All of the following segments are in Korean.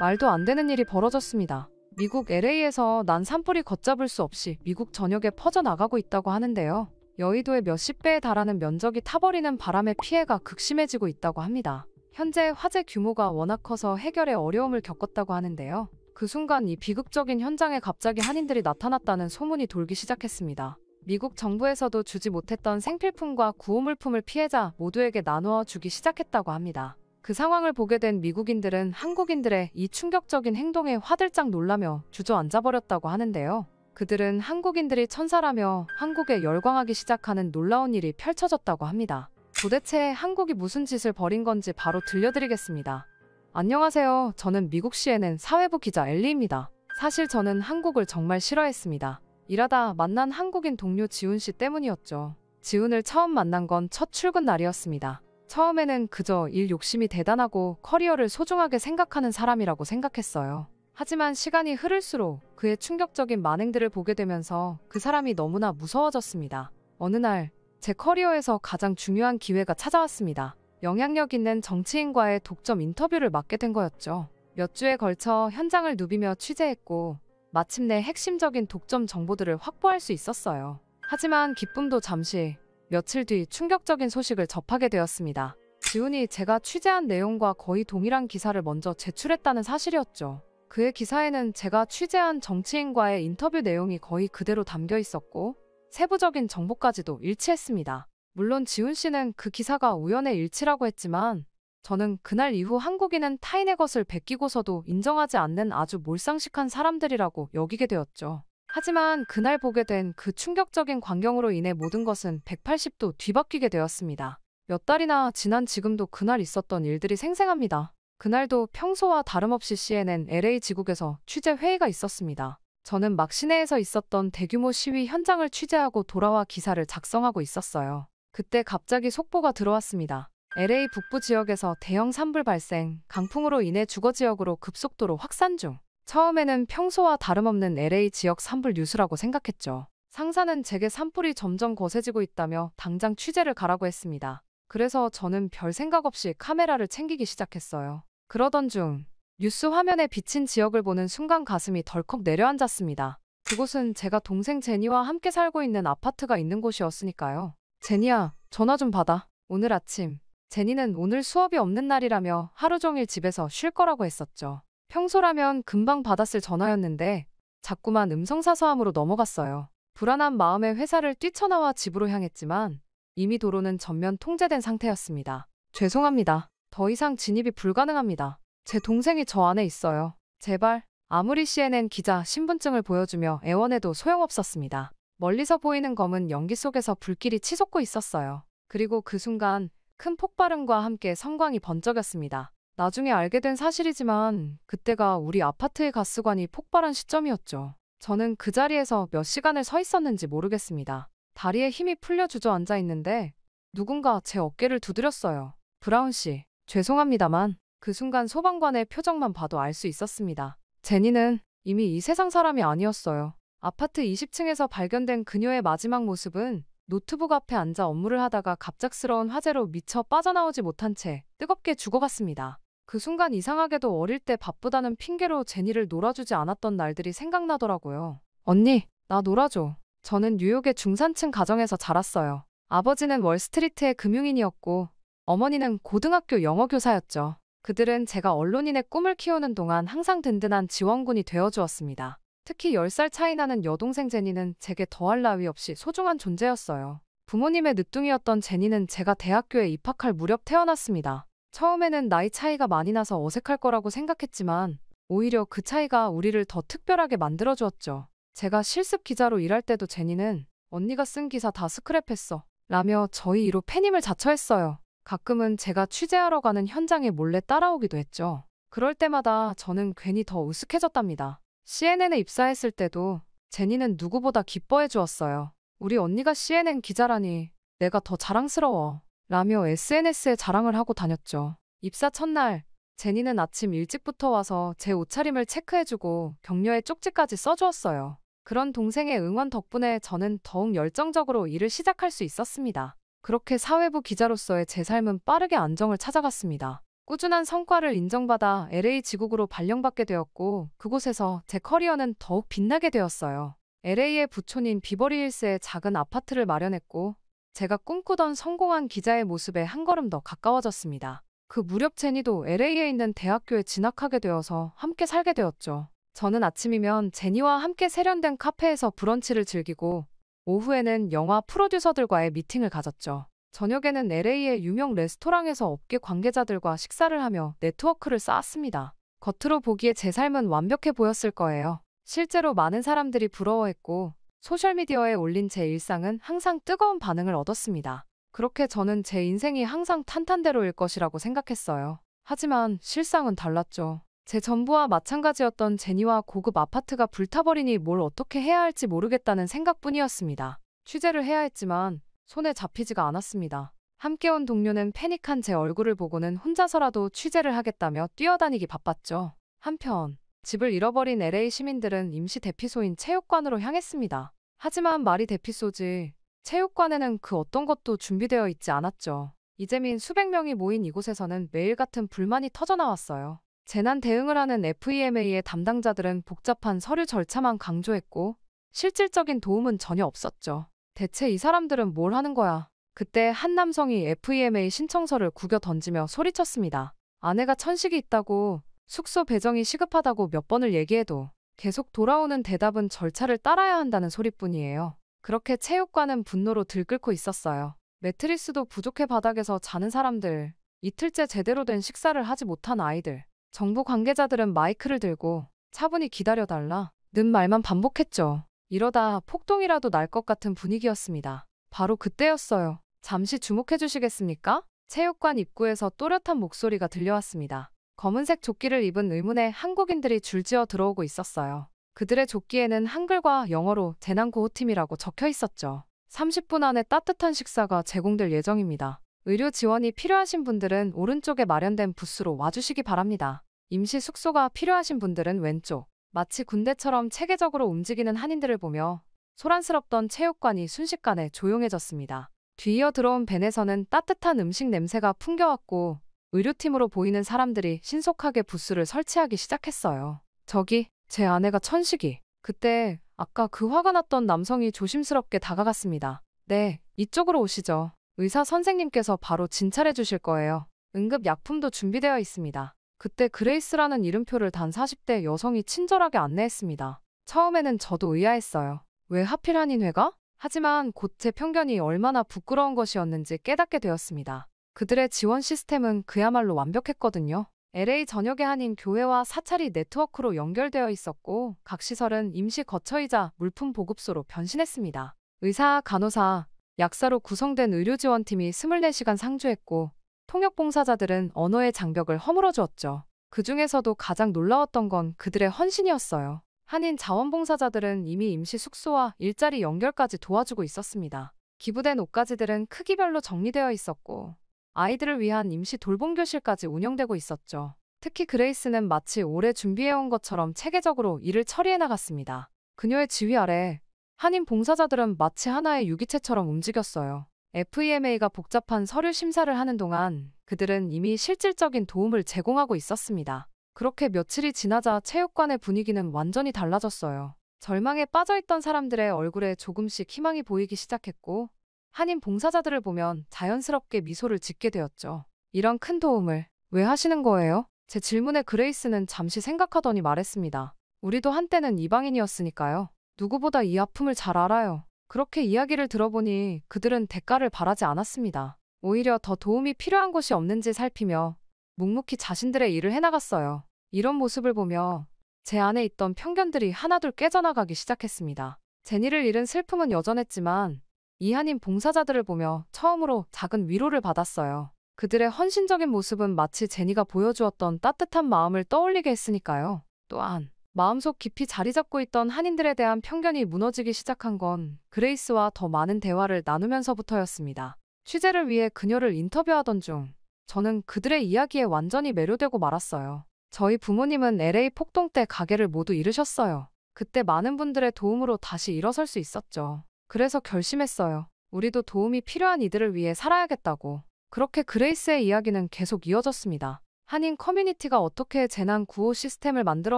말도 안 되는 일이 벌어졌습니다. 미국 LA에서 난 산불이 걷잡을 수 없이 미국 전역에 퍼져나가고 있다고 하는데요. 여의도의 몇십 배에 달하는 면적이 타버리는 바람에 피해가 극심해지고 있다고 합니다. 현재 화재 규모가 워낙 커서 해결에 어려움을 겪었다고 하는데요. 그 순간 이 비극적인 현장에 갑자기 한인들이 나타났다는 소문이 돌기 시작했습니다. 미국 정부에서도 주지 못했던 생필품과 구호물품을 피해자 모두에게 나누어 주기 시작했다고 합니다. 그 상황을 보게 된 미국인들은 한국인들의 이 충격적인 행동에 화들짝 놀라며 주저앉아버렸다고 하는데요. 그들은 한국인들이 천사라며 한국에 열광하기 시작하는 놀라운 일이 펼쳐졌다고 합니다. 도대체 한국이 무슨 짓을 벌인 건지 바로 들려드리겠습니다. 안녕하세요. 저는 미국 CNN 사회부 기자 엘리입니다. 사실 저는 한국을 정말 싫어했습니다. 일하다 만난 한국인 동료 지훈 씨 때문이었죠. 지훈을 처음 만난 건 첫 출근 날이었습니다. 처음에는 그저 일 욕심이 대단하고 커리어를 소중하게 생각하는 사람이라고 생각했어요. 하지만 시간이 흐를수록 그의 충격적인 만행들을 보게 되면서 그 사람이 너무나 무서워졌습니다. 어느 날 제 커리어에서 가장 중요한 기회가 찾아왔습니다. 영향력 있는 정치인과의 독점 인터뷰를 맡게 된 거였죠. 몇 주에 걸쳐 현장을 누비며 취재했고 마침내 핵심적인 독점 정보들을 확보할 수 있었어요. 하지만 기쁨도 잠시, 며칠 뒤 충격적인 소식을 접하게 되었습니다. 지훈이 제가 취재한 내용과 거의 동일한 기사를 먼저 제출했다는 사실이었죠. 그의 기사에는 제가 취재한 정치인과의 인터뷰 내용이 거의 그대로 담겨 있었고 세부적인 정보까지도 일치했습니다. 물론 지훈 씨는 그 기사가 우연의 일치라고 했지만 저는 그날 이후 한국인은 타인의 것을 베끼고서도 인정하지 않는 아주 몰상식한 사람들이라고 여기게 되었죠. 하지만 그날 보게 된 그 충격적인 광경으로 인해 모든 것은 180도 뒤바뀌게 되었습니다. 몇 달이나 지난 지금도 그날 있었던 일들이 생생합니다. 그날도 평소와 다름없이 CNN LA 지국에서 취재 회의가 있었습니다. 저는 막 시내에서 있었던 대규모 시위 현장을 취재하고 돌아와 기사를 작성하고 있었어요. 그때 갑자기 속보가 들어왔습니다. LA 북부 지역에서 대형 산불 발생, 강풍으로 인해 주거 지역으로 급속도로 확산 중. 처음에는 평소와 다름없는 LA 지역 산불 뉴스라고 생각했죠. 상사는 제게 산불이 점점 거세지고 있다며 당장 취재를 가라고 했습니다. 그래서 저는 별 생각 없이 카메라를 챙기기 시작했어요. 그러던 중 뉴스 화면에 비친 지역을 보는 순간 가슴이 덜컥 내려앉았습니다. 그곳은 제가 동생 제니와 함께 살고 있는 아파트가 있는 곳이었으니까요. 제니야, 전화 좀 받아. 오늘 아침. 제니는 오늘 수업이 없는 날이라며 하루 종일 집에서 쉴 거라고 했었죠. 평소라면 금방 받았을 전화였는데 자꾸만 음성사서함으로 넘어갔어요. 불안한 마음에 회사를 뛰쳐나와 집으로 향했지만 이미 도로는 전면 통제된 상태였습니다. 죄송합니다. 더 이상 진입이 불가능합니다. 제 동생이 저 안에 있어요. 제발. 아무리 CNN 기자 신분증을 보여주며 애원해도 소용없었습니다. 멀리서 보이는 검은 연기 속에서 불길이 치솟고 있었어요. 그리고 그 순간 큰 폭발음과 함께 성광이 번쩍였습니다. 나중에 알게 된 사실이지만 그때가 우리 아파트의 가스관이 폭발한 시점이었죠. 저는 그 자리에서 몇 시간을 서 있었는지 모르겠습니다. 다리에 힘이 풀려 주저앉아 있는데 누군가 제 어깨를 두드렸어요. 브라운 씨, 죄송합니다만 그 순간 소방관의 표정만 봐도 알 수 있었습니다. 제니는 이미 이 세상 사람이 아니었어요. 아파트 20층에서 발견된 그녀의 마지막 모습은 노트북 앞에 앉아 업무를 하다가 갑작스러운 화재로 미처 빠져나오지 못한 채 뜨겁게 죽어갔습니다. 그 순간 이상하게도 어릴 때 바쁘다는 핑계로 제니를 놀아주지 않았던 날들이 생각나더라고요. 언니, 나 놀아줘. 저는 뉴욕의 중산층 가정에서 자랐어요. 아버지는 월스트리트의 금융인이었고 어머니는 고등학교 영어교사였죠. 그들은 제가 언론인의 꿈을 키우는 동안 항상 든든한 지원군이 되어주었습니다. 특히 10살 차이 나는 여동생 제니는 제게 더할 나위 없이 소중한 존재였어요. 부모님의 늦둥이였던 제니는 제가 대학교에 입학할 무렵 태어났습니다. 처음에는 나이 차이가 많이 나서 어색할 거라고 생각했지만 오히려 그 차이가 우리를 더 특별하게 만들어주었죠. 제가 실습 기자로 일할 때도 제니는 언니가 쓴 기사 다 스크랩했어 라며 저희 이로 패임을 자처했어요. 가끔은 제가 취재하러 가는 현장에 몰래 따라오기도 했죠. 그럴 때마다 저는 괜히 더 으쓱해졌답니다. CNN에 입사했을 때도 제니는 누구보다 기뻐해 주었어요. 우리 언니가 CNN 기자라니 내가 더 자랑스러워 라며 SNS에 자랑을 하고 다녔죠. 입사 첫날 제니는 아침 일찍부터 와서 제 옷차림을 체크해주고 격려의 쪽지까지 써주었어요. 그런 동생의 응원 덕분에 저는 더욱 열정적으로 일을 시작할 수 있었습니다. 그렇게 사회부 기자로서의 제 삶은 빠르게 안정을 찾아갔습니다. 꾸준한 성과를 인정받아 LA 지국으로 발령받게 되었고 그곳에서 제 커리어는 더욱 빛나게 되었어요. LA의 부촌인 비버리힐스에 작은 아파트를 마련했고 제가 꿈꾸던 성공한 기자의 모습에 한 걸음 더 가까워졌습니다. 그 무렵 제니도 LA에 있는 대학교에 진학하게 되어서 함께 살게 되었죠. 저는 아침이면 제니와 함께 세련된 카페에서 브런치를 즐기고 오후에는 영화 프로듀서들과의 미팅을 가졌죠. 저녁에는 LA의 유명 레스토랑에서 업계 관계자들과 식사를 하며 네트워크를 쌓았습니다. 겉으로 보기에 제 삶은 완벽해 보였을 거예요. 실제로 많은 사람들이 부러워했고 소셜미디어에 올린 제 일상은 항상 뜨거운 반응을 얻었습니다. 그렇게 저는 제 인생이 항상 탄탄대로일 것이라고 생각했어요. 하지만 실상은 달랐죠. 제 전부와 마찬가지였던 제니와 고급 아파트가 불타버리니 뭘 어떻게 해야 할지 모르겠다는 생각뿐이었습니다. 취재를 해야 했지만 손에 잡히지가 않았습니다. 함께 온 동료는 패닉한 제 얼굴을 보고는 혼자서라도 취재를 하겠다며 뛰어다니기 바빴죠. 한편 집을 잃어버린 LA 시민들은 임시 대피소인 체육관으로 향했습니다. 하지만 말이 대피소지 체육관에는 그 어떤 것도 준비되어 있지 않았죠. 이재민 수백 명이 모인 이곳에서는 매일 같은 불만이 터져나왔어요. 재난 대응을 하는 FEMA의 담당자들은 복잡한 서류 절차만 강조했고 실질적인 도움은 전혀 없었죠. 대체 이 사람들은 뭘 하는 거야? 그때 한 남성이 FEMA 신청서를 구겨 던지며 소리쳤습니다. 아내가 천식이 있다고, 숙소 배정이 시급하다고 몇 번을 얘기해도 계속 돌아오는 대답은 절차를 따라야 한다는 소리뿐이에요. 그렇게 체육관은 분노로 들끓고 있었어요. 매트리스도 부족해 바닥에서 자는 사람들, 이틀째 제대로 된 식사를 하지 못한 아이들, 정부 관계자들은 마이크를 들고 차분히 기다려달라 는 말만 반복했죠. 이러다 폭동이라도 날 것 같은 분위기였습니다. 바로 그때였어요. 잠시 주목해 주시겠습니까? 체육관 입구에서 또렷한 목소리가 들려왔습니다. 검은색 조끼를 입은 의문의 한국인들이 줄지어 들어오고 있었어요. 그들의 조끼에는 한글과 영어로 재난구호팀이라고 적혀 있었죠. 30분 안에 따뜻한 식사가 제공될 예정입니다. 의료 지원이 필요하신 분들은 오른쪽에 마련된 부스로 와주시기 바랍니다. 임시 숙소가 필요하신 분들은 왼쪽. 마치 군대처럼 체계적으로 움직이는 한인들을 보며 소란스럽던 체육관이 순식간에 조용해졌습니다. 뒤이어 들어온 밴에서는 따뜻한 음식 냄새가 풍겨왔고 의료팀으로 보이는 사람들이 신속하게 부스를 설치하기 시작했어요. 저기, 제 아내가 천식이. 그때 아까 그 화가 났던 남성이 조심스럽게 다가갔습니다. 네, 이쪽으로 오시죠. 의사 선생님께서 바로 진찰해 주실 거예요. 응급 약품도 준비되어 있습니다. 그때 그레이스라는 이름표를 단 40대 여성이 친절하게 안내했습니다. 처음에는 저도 의아했어요. 왜 하필 한인회가? 하지만 곧 제 편견이 얼마나 부끄러운 것이었는지 깨닫게 되었습니다. 그들의 지원 시스템은 그야말로 완벽했거든요. LA 전역의 한인 교회와 사찰이 네트워크로 연결되어 있었고 각 시설은 임시 거처이자 물품 보급소로 변신했습니다. 의사, 간호사, 약사로 구성된 의료지원팀이 24시간 상주했고 통역봉사자들은 언어의 장벽을 허물어 주었죠. 그 중에서도 가장 놀라웠던 건 그들의 헌신이었어요. 한인 자원봉사자들은 이미 임시 숙소와 일자리 연결까지 도와주고 있었습니다. 기부된 옷가지들은 크기별로 정리되어 있었고 아이들을 위한 임시 돌봄교실까지 운영되고 있었죠. 특히 그레이스는 마치 오래 준비해온 것처럼 체계적으로 일을 처리해 나갔습니다. 그녀의 지휘 아래 한인 봉사자들은 마치 하나의 유기체처럼 움직였어요. FEMA가 복잡한 서류 심사를 하는 동안 그들은 이미 실질적인 도움을 제공하고 있었습니다. 그렇게 며칠이 지나자 체육관의 분위기는 완전히 달라졌어요. 절망에 빠져있던 사람들의 얼굴에 조금씩 희망이 보이기 시작했고 한인 봉사자들을 보면 자연스럽게 미소를 짓게 되었죠. 이런 큰 도움을 왜 하시는 거예요? 제 질문에 그레이스는 잠시 생각하더니 말했습니다. 우리도 한때는 이방인이었으니까요. 누구보다 이 아픔을 잘 알아요. 그렇게 이야기를 들어보니 그들은 대가를 바라지 않았습니다. 오히려 더 도움이 필요한 곳이 없는지 살피며 묵묵히 자신들의 일을 해나갔어요. 이런 모습을 보며 제 안에 있던 편견들이 하나둘 깨져나가기 시작했습니다. 제니를 잃은 슬픔은 여전했지만 이 한인 봉사자들을 보며 처음으로 작은 위로를 받았어요. 그들의 헌신적인 모습은 마치 제니가 보여주었던 따뜻한 마음을 떠올리게 했으니까요. 또한 마음속 깊이 자리 잡고 있던 한인들에 대한 편견이 무너지기 시작한 건 그레이스와 더 많은 대화를 나누면서부터였습니다. 취재를 위해 그녀를 인터뷰하던 중 저는 그들의 이야기에 완전히 매료되고 말았어요. 저희 부모님은 LA 폭동 때 가게를 모두 잃으셨어요. 그때 많은 분들의 도움으로 다시 일어설 수 있었죠. 그래서 결심했어요. 우리도 도움이 필요한 이들을 위해 살아야겠다고. 그렇게 그레이스의 이야기는 계속 이어졌습니다. 한인 커뮤니티가 어떻게 재난 구호 시스템을 만들어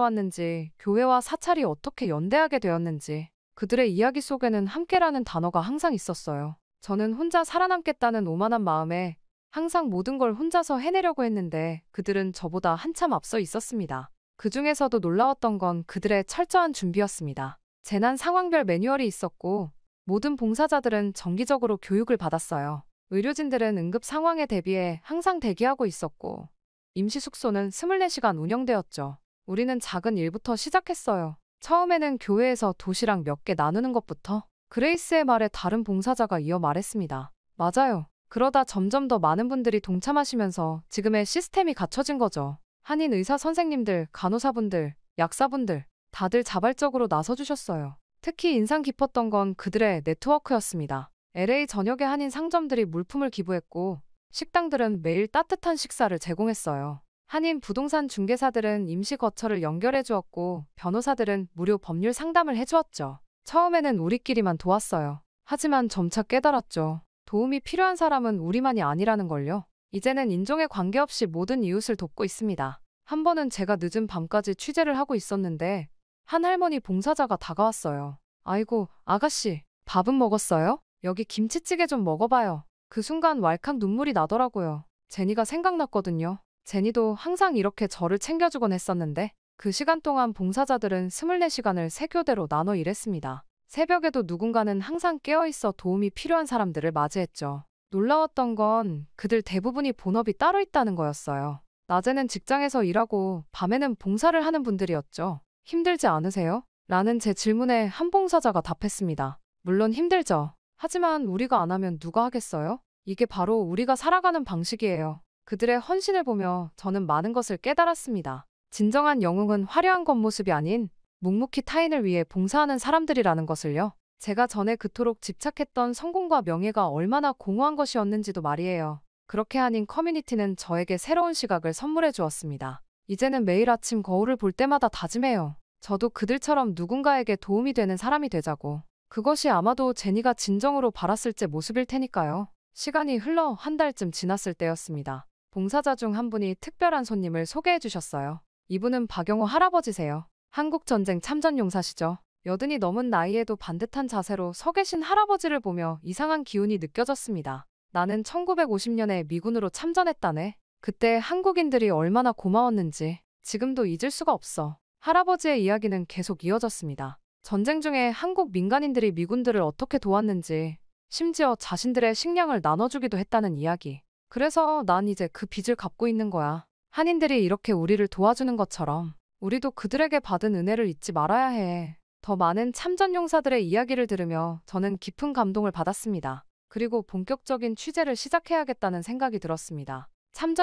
왔는지, 교회와 사찰이 어떻게 연대하게 되었는지, 그들의 이야기 속에는 함께라는 단어가 항상 있었어요. 저는 혼자 살아남겠다는 오만한 마음에 항상 모든 걸 혼자서 해내려고 했는데 그들은 저보다 한참 앞서 있었습니다. 그 중에서도 놀라웠던 건 그들의 철저한 준비였습니다. 재난 상황별 매뉴얼이 있었고 모든 봉사자들은 정기적으로 교육을 받았어요. 의료진들은 응급 상황에 대비해 항상 대기하고 있었고 임시 숙소는 24시간 운영되었죠. 우리는 작은 일부터 시작했어요. 처음에는 교회에서 도시락 몇 개 나누는 것부터. 그레이스의 말에 다른 봉사자가 이어 말했습니다. 맞아요. 그러다 점점 더 많은 분들이 동참하시면서 지금의 시스템이 갖춰진 거죠. 한인 의사 선생님들, 간호사분들, 약사분들 다들 자발적으로 나서주셨어요. 특히 인상 깊었던 건 그들의 네트워크였습니다. LA 전역의 한인 상점들이 물품을 기부했고 식당들은 매일 따뜻한 식사를 제공했어요. 한인 부동산 중개사들은 임시 거처를 연결해 주었고 변호사들은 무료 법률 상담을 해주었죠. 처음에는 우리끼리만 도왔어요. 하지만 점차 깨달았죠. 도움이 필요한 사람은 우리만이 아니라는 걸요. 이제는 인종에 관계없이 모든 이웃을 돕고 있습니다. 한 번은 제가 늦은 밤까지 취재를 하고 있었는데 한 할머니 봉사자가 다가왔어요. 아이고, 아가씨, 밥은 먹었어요? 여기 김치찌개 좀 먹어봐요. 그 순간 왈칵 눈물이 나더라고요. 제니가 생각났거든요. 제니도 항상 이렇게 저를 챙겨주곤 했었는데 그 시간 동안 봉사자들은 24시간을 세 교대로 나눠 일했습니다. 새벽에도 누군가는 항상 깨어있어 도움이 필요한 사람들을 맞이했죠. 놀라웠던 건 그들 대부분이 본업이 따로 있다는 거였어요. 낮에는 직장에서 일하고 밤에는 봉사를 하는 분들이었죠. 힘들지 않으세요? 라는 제 질문에 한 봉사자가 답했습니다. 물론 힘들죠. 하지만 우리가 안 하면 누가 하겠어요? 이게 바로 우리가 살아가는 방식이에요. 그들의 헌신을 보며 저는 많은 것을 깨달았습니다. 진정한 영웅은 화려한 겉모습이 아닌 묵묵히 타인을 위해 봉사하는 사람들이라는 것을요. 제가 전에 그토록 집착했던 성공과 명예가 얼마나 공허한 것이었는지도 말이에요. 그렇게 한인 커뮤니티는 저에게 새로운 시각을 선물해 주었습니다. 이제는 매일 아침 거울을 볼 때마다 다짐해요. 저도 그들처럼 누군가에게 도움이 되는 사람이 되자고. 그것이 아마도 제니가 진정으로 바랐을 때 모습일 테니까요. 시간이 흘러 한 달쯤 지났을 때였습니다. 봉사자 중 한 분이 특별한 손님을 소개해 주셨어요. 이분은 박영호 할아버지세요. 한국전쟁 참전용사시죠. 여든이 넘은 나이에도 반듯한 자세로 서 계신 할아버지를 보며 이상한 기운이 느껴졌습니다. 나는 1950년에 미군으로 참전했다네. 그때 한국인들이 얼마나 고마웠는지 지금도 잊을 수가 없어. 할아버지의 이야기는 계속 이어졌습니다. 전쟁 중에 한국 민간인들이 미군들을 어떻게 도왔는지, 심지어 자신들의 식량을 나눠주기도 했다는 이야기. 그래서 난 이제 그 빚을 갚고 있는 거야. 한인들이 이렇게 우리를 도와주는 것처럼 우리도 그들에게 받은 은혜를 잊지 말아야 해. 더 많은 참전용사들의 이야기를 들으며 저는 깊은 감동을 받았습니다. 그리고 본격적인 취재를 시작해야겠다는 생각이 들었습니다.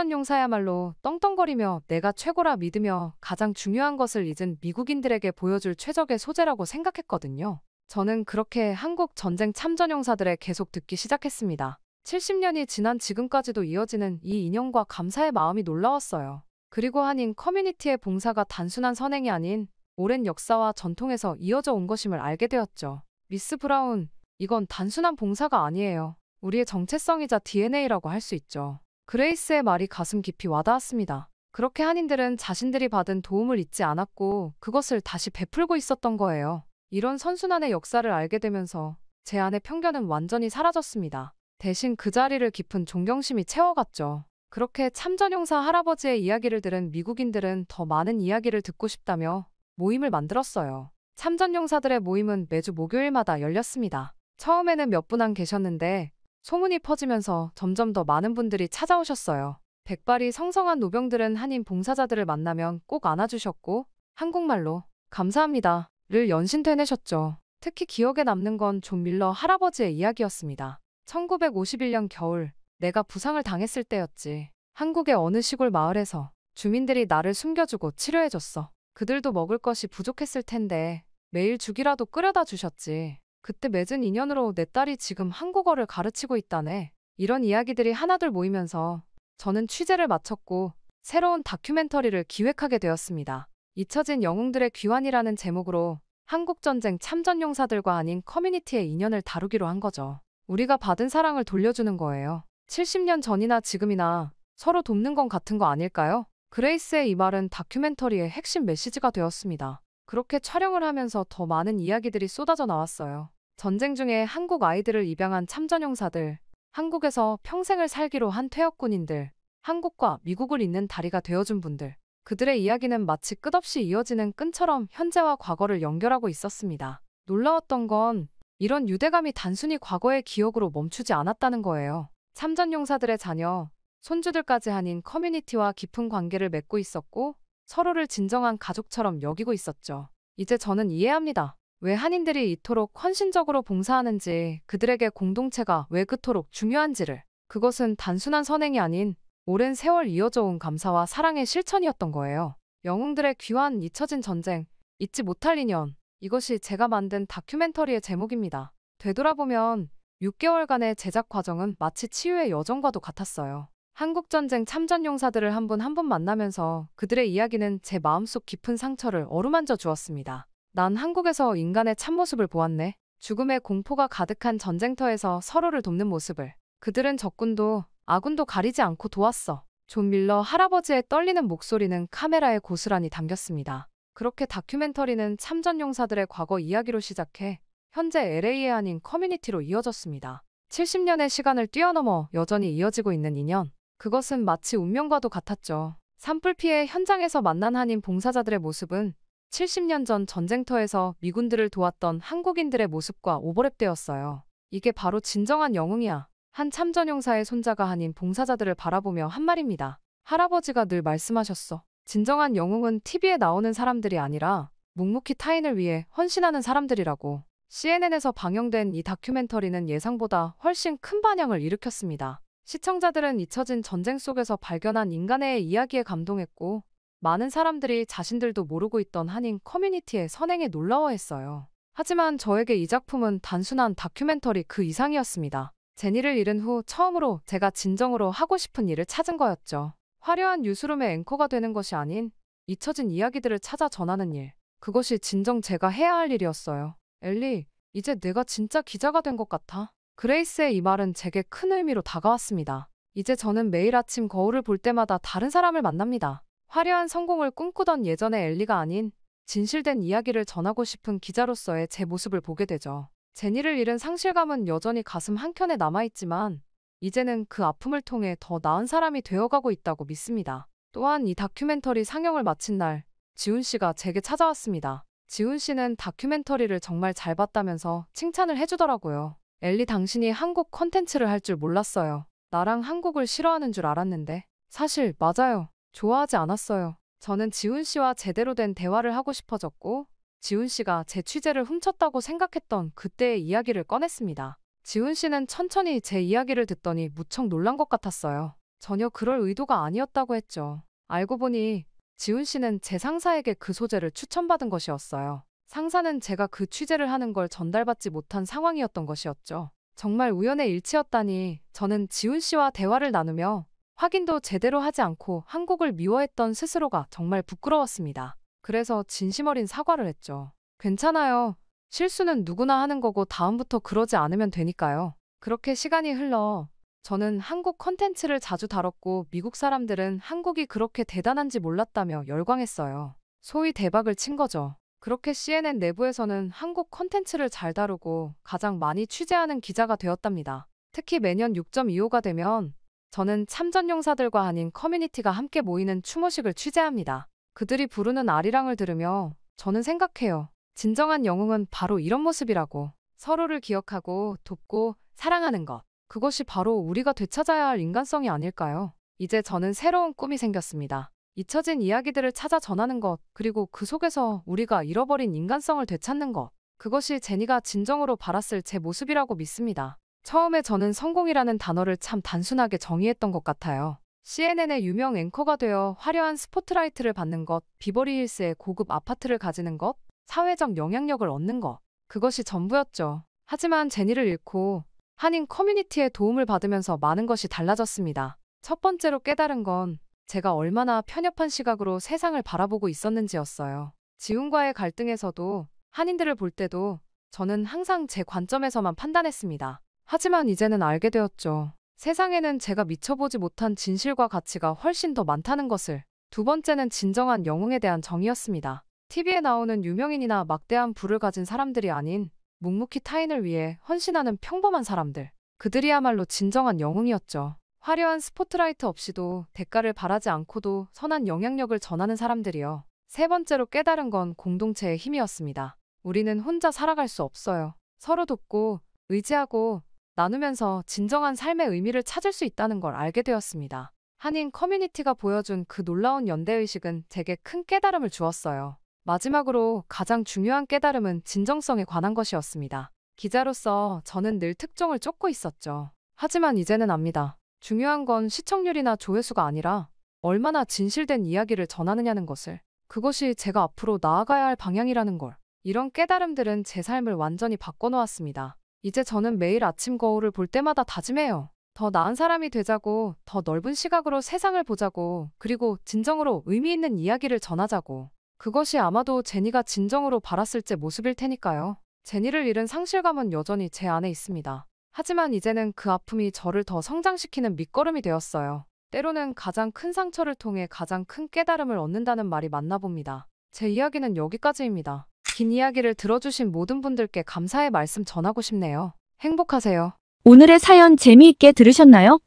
참전용사야말로 떵떵거리며 내가 최고라 믿으며 가장 중요한 것을 잊은 미국인들에게 보여줄 최적의 소재라고 생각했거든요. 저는 그렇게 한국 전쟁 참전용사들의 계속 듣기 시작했습니다. 70년이 지난 지금까지도 이어지는 이 인연과 감사의 마음이 놀라웠어요. 그리고 한인 커뮤니티의 봉사가 단순한 선행이 아닌 오랜 역사와 전통에서 이어져 온 것임을 알게 되었죠. 미스 브라운, 이건 단순한 봉사가 아니에요. 우리의 정체성이자 DNA라고 할 수 있죠. 그레이스의 말이 가슴 깊이 와닿았습니다. 그렇게 한인들은 자신들이 받은 도움을 잊지 않았고 그것을 다시 베풀고 있었던 거예요. 이런 선순환의 역사를 알게 되면서 제 안의 편견은 완전히 사라졌습니다. 대신 그 자리를 깊은 존경심이 채워갔죠. 그렇게 참전용사 할아버지의 이야기를 들은 미국인들은 더 많은 이야기를 듣고 싶다며 모임을 만들었어요. 참전용사들의 모임은 매주 목요일마다 열렸습니다. 처음에는 몇 분 안 계셨는데 소문이 퍼지면서 점점 더 많은 분들이 찾아오셨어요. 백발이 성성한 노병들은 한인 봉사자들을 만나면 꼭 안아주셨고 한국말로 감사합니다를 연신되내셨죠. 특히 기억에 남는 건 존 밀러 할아버지의 이야기였습니다. 1951년 겨울 내가 부상을 당했을 때였지. 한국의 어느 시골 마을에서 주민들이 나를 숨겨주고 치료해줬어. 그들도 먹을 것이 부족했을 텐데 매일 죽이라도 끓여다 주셨지. 그때 맺은 인연으로 내 딸이 지금 한국어를 가르치고 있다네. 이런 이야기들이 하나둘 모이면서 저는 취재를 마쳤고 새로운 다큐멘터리를 기획하게 되었습니다. 잊혀진 영웅들의 귀환이라는 제목으로 한국전쟁 참전용사들과 아닌 커뮤니티의 인연을 다루기로 한 거죠. 우리가 받은 사랑을 돌려주는 거예요. 70년 전이나 지금이나 서로 돕는 건 같은 거 아닐까요? 그레이스의 이 말은 다큐멘터리의 핵심 메시지가 되었습니다. 그렇게 촬영을 하면서 더 많은 이야기들이 쏟아져 나왔어요. 전쟁 중에 한국 아이들을 입양한 참전용사들, 한국에서 평생을 살기로 한 퇴역군인들, 한국과 미국을 잇는 다리가 되어준 분들. 그들의 이야기는 마치 끝없이 이어지는 끈처럼 현재와 과거를 연결하고 있었습니다. 놀라웠던 건 이런 유대감이 단순히 과거의 기억으로 멈추지 않았다는 거예요. 참전용사들의 자녀, 손주들까지 한인 커뮤니티와 깊은 관계를 맺고 있었고 서로를 진정한 가족처럼 여기고 있었죠. 이제 저는 이해합니다. 왜 한인들이 이토록 헌신적으로 봉사하는지, 그들에게 공동체가 왜 그토록 중요한지를. 그것은 단순한 선행이 아닌 오랜 세월 이어져 온 감사와 사랑의 실천이었던 거예요. 영웅들의 귀환, 잊혀진 전쟁, 잊지 못할 인연. 이것이 제가 만든 다큐멘터리의 제목입니다. 되돌아보면 6개월간의 제작 과정은 마치 치유의 여정과도 같았어요. 한국전쟁 참전용사들을 한 분 한 분 만나면서 그들의 이야기는 제 마음속 깊은 상처를 어루만져 주었습니다. 난 한국에서 인간의 참모습을 보았네. 죽음의 공포가 가득한 전쟁터에서 서로를 돕는 모습을. 그들은 적군도 아군도 가리지 않고 도왔어. 존 밀러 할아버지의 떨리는 목소리는 카메라에 고스란히 담겼습니다. 그렇게 다큐멘터리는 참전용사들의 과거 이야기로 시작해 현재 LA의 한인 커뮤니티로 이어졌습니다. 70년의 시간을 뛰어넘어 여전히 이어지고 있는 인연. 그것은 마치 운명과도 같았죠. 산불 피해 현장에서 만난 한인 봉사자들의 모습은 70년 전 전쟁터에서 미군들을 도왔던 한국인들의 모습과 오버랩되었어요. 이게 바로 진정한 영웅이야. 한 참전용사의 손자가 한인 봉사자들을 바라보며 한 말입니다. 할아버지가 늘 말씀하셨어. 진정한 영웅은 TV에 나오는 사람들이 아니라 묵묵히 타인을 위해 헌신하는 사람들이라고. CNN에서 방영된 이 다큐멘터리는 예상보다 훨씬 큰 반향을 일으켰습니다. 시청자들은 잊혀진 전쟁 속에서 발견한 인간의 이야기에 감동했고, 많은 사람들이 자신들도 모르고 있던 한인 커뮤니티의 선행에 놀라워했어요. 하지만 저에게 이 작품은 단순한 다큐멘터리 그 이상이었습니다. 제니를 잃은 후 처음으로 제가 진정으로 하고 싶은 일을 찾은 거였죠. 화려한 뉴스룸의 앵커가 되는 것이 아닌 잊혀진 이야기들을 찾아 전하는 일. 그것이 진정 제가 해야 할 일이었어요. 엘리, 이제 내가 진짜 기자가 된 것 같아. 그레이스의 이 말은 제게 큰 의미로 다가왔습니다. 이제 저는 매일 아침 거울을 볼 때마다 다른 사람을 만납니다. 화려한 성공을 꿈꾸던 예전의 엘리가 아닌 진실된 이야기를 전하고 싶은 기자로서의 제 모습을 보게 되죠. 제니를 잃은 상실감은 여전히 가슴 한켠에 남아있지만 이제는 그 아픔을 통해 더 나은 사람이 되어가고 있다고 믿습니다. 또한 이 다큐멘터리 상영을 마친 날 지훈 씨가 제게 찾아왔습니다. 지훈 씨는 다큐멘터리를 정말 잘 봤다면서 칭찬을 해주더라고요. 엘리, 당신이 한국 컨텐츠를 할 줄 몰랐어요. 나랑 한국을 싫어하는 줄 알았는데. 사실 맞아요. 좋아하지 않았어요. 저는 지훈 씨와 제대로 된 대화를 하고 싶어졌고 지훈 씨가 제 취재를 훔쳤다고 생각했던 그때의 이야기를 꺼냈습니다. 지훈 씨는 천천히 제 이야기를 듣더니 무척 놀란 것 같았어요. 전혀 그럴 의도가 아니었다고 했죠. 알고 보니 지훈 씨는 제 상사에게 그 소재를 추천받은 것이었어요. 상사는 제가 그 취재를 하는 걸 전달받지 못한 상황이었던 것이었죠. 정말 우연의 일치였다니. 저는 지훈 씨와 대화를 나누며 확인도 제대로 하지 않고 한국을 미워했던 스스로가 정말 부끄러웠습니다. 그래서 진심 어린 사과를 했죠. 괜찮아요. 실수는 누구나 하는 거고 다음부터 그러지 않으면 되니까요. 그렇게 시간이 흘러 저는 한국 컨텐츠를 자주 다뤘고 미국 사람들은 한국이 그렇게 대단한지 몰랐다며 열광했어요. 소위 대박을 친 거죠. 그렇게 CNN 내부에서는 한국 컨텐츠를 잘 다루고 가장 많이 취재하는 기자가 되었답니다. 특히 매년 6.25가 되면 저는 참전용사들과 한인 커뮤니티가 함께 모이는 추모식을 취재합니다. 그들이 부르는 아리랑을 들으며 저는 생각해요. 진정한 영웅은 바로 이런 모습이라고. 서로를 기억하고 돕고 사랑하는 것. 그것이 바로 우리가 되찾아야 할 인간성이 아닐까요? 이제 저는 새로운 꿈이 생겼습니다. 잊혀진 이야기들을 찾아 전하는 것, 그리고 그 속에서 우리가 잃어버린 인간성을 되찾는 것. 그것이 제니가 진정으로 바랐을 제 모습이라고 믿습니다. 처음에 저는 성공이라는 단어를 참 단순하게 정의했던 것 같아요. CNN의 유명 앵커가 되어 화려한 스포트라이트를 받는 것, 비버리 힐스의 고급 아파트를 가지는 것, 사회적 영향력을 얻는 것. 그것이 전부였죠. 하지만 제니를 잃고 한인 커뮤니티의 도움을 받으면서 많은 것이 달라졌습니다. 첫 번째로 깨달은 건 제가 얼마나 편협한 시각으로 세상을 바라보고 있었는지였어요. 지훈과의 갈등에서도 한인들을 볼 때도 저는 항상 제 관점에서만 판단했습니다. 하지만 이제는 알게 되었죠. 세상에는 제가 미쳐보지 못한 진실과 가치가 훨씬 더 많다는 것을. 두 번째는 진정한 영웅에 대한 정의였습니다. TV에 나오는 유명인이나 막대한 부를 가진 사람들이 아닌 묵묵히 타인을 위해 헌신하는 평범한 사람들. 그들이야말로 진정한 영웅이었죠. 화려한 스포트라이트 없이도 대가를 바라지 않고도 선한 영향력을 전하는 사람들이요. 세 번째로 깨달은 건 공동체의 힘이었습니다. 우리는 혼자 살아갈 수 없어요. 서로 돕고 의지하고 나누면서 진정한 삶의 의미를 찾을 수 있다는 걸 알게 되었습니다. 한인 커뮤니티가 보여준 그 놀라운 연대의식은 제게 큰 깨달음을 주었어요. 마지막으로 가장 중요한 깨달음은 진정성에 관한 것이었습니다. 기자로서 저는 늘 특종을 쫓고 있었죠. 하지만 이제는 압니다. 중요한 건 시청률이나 조회수가 아니라 얼마나 진실된 이야기를 전하느냐는 것을. 그것이 제가 앞으로 나아가야 할 방향이라는 걸. 이런 깨달음들은 제 삶을 완전히 바꿔놓았습니다. 이제 저는 매일 아침 거울을 볼 때마다 다짐해요. 더 나은 사람이 되자고, 더 넓은 시각으로 세상을 보자고, 그리고 진정으로 의미 있는 이야기를 전하자고. 그것이 아마도 제니가 진정으로 바랐을 제 모습일 테니까요. 제니를 잃은 상실감은 여전히 제 안에 있습니다. 하지만 이제는 그 아픔이 저를 더 성장시키는 밑거름이 되었어요. 때로는 가장 큰 상처를 통해 가장 큰 깨달음을 얻는다는 말이 맞나 봅니다. 제 이야기는 여기까지입니다. 긴 이야기를 들어주신 모든 분들께 감사의 말씀 전하고 싶네요. 행복하세요. 오늘의 사연 재미있게 들으셨나요?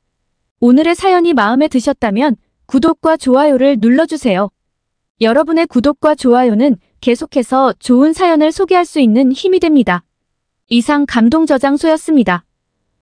오늘의 사연이 마음에 드셨다면 구독과 좋아요를 눌러주세요. 여러분의 구독과 좋아요는 계속해서 좋은 사연을 소개할 수 있는 힘이 됩니다. 이상 감동저장소였습니다.